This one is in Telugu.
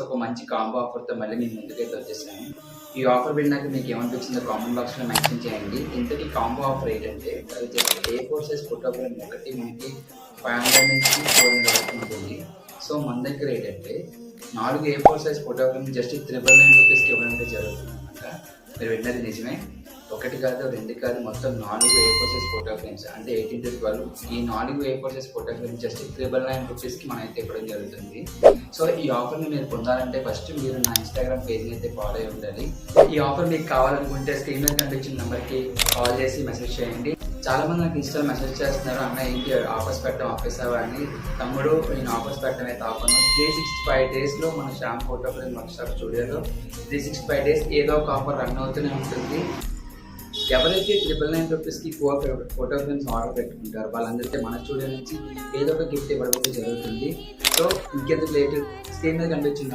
ఒక మంచి కాంబో ఆఫర్తో మళ్ళీ నేను ముందుకైతే వచ్చేసాను. ఈ ఆఫర్ విన్నాక మీకు ఏమనిపించిందో కామెంట్ బాక్స్లో మెన్షన్ చేయండి. ఇంతకీ కాంబో ఆఫర్ ఏంటంటే అది just A4 size photo frame ఒకటి మనకి 500 నుంచి 400 వరకు ఉంటుంది. సో మన దగ్గర ఏంటంటే 4 A4 size photo frame just 999 రూపీస్కి ఇవ్వడం జరుగుతుంది అనమాట. మీరు విన్నది నిజమే. ఒకటి కాదు, రెండు కాదు, మొత్తం 4 A4 సైజ్ ఫోటో ఫ్రేమ్స్ అంటే 18 to 12. ఈ 4 A4 size photo frame just 999 రూపీస్కి మనమైతే ఇవ్వడం జరుగుతుంది. సో ఈ ఆఫర్ని మీరు పొందాలంటే ఫస్ట్ మీరు నా ఇన్స్టాగ్రామ్ పేజ్ని అయితే ఫాలో అయి ఉండాలి. ఈ ఆఫర్ మీకు కావాలనుకుంటే స్క్రీన్ మీద కనిపించిన నెంబర్కి కాల్ చేసి మెసేజ్ చేయండి. చాలా మంది నాకు ఇన్స్టాలో మెసేజ్ చేస్తున్నారు, అన్న ఏంటి ఆఫర్స్ పెట్టడం ఆపేసావా అని. తమ్ముడు, నేను ఆఫర్స్ పెట్టడం అయితే ఆఫర్ను 365 డేస్లో మన శ్యామ్ ఫోటో ఫ్రేమ్ వర్క్షాప్ స్టూడియోలో 365 డేస్ ఏదో ఒక ఆఫర్ రన్ అవుతూనే ఉంటుంది. ఎవరైతే 999 రూపీస్కి ఫోటో ఫ్రేమ్స్ ఆర్డర్ పెట్టుకుంటారో వాళ్ళందరికీ మన స్టూడియో నుంచి ఏదో ఒక గిఫ్ట్ ఇవ్వడం జరుగుతుంది. సో ఇంకెందుకు లేట్, స్క్రీన్ మీద కనిపించింది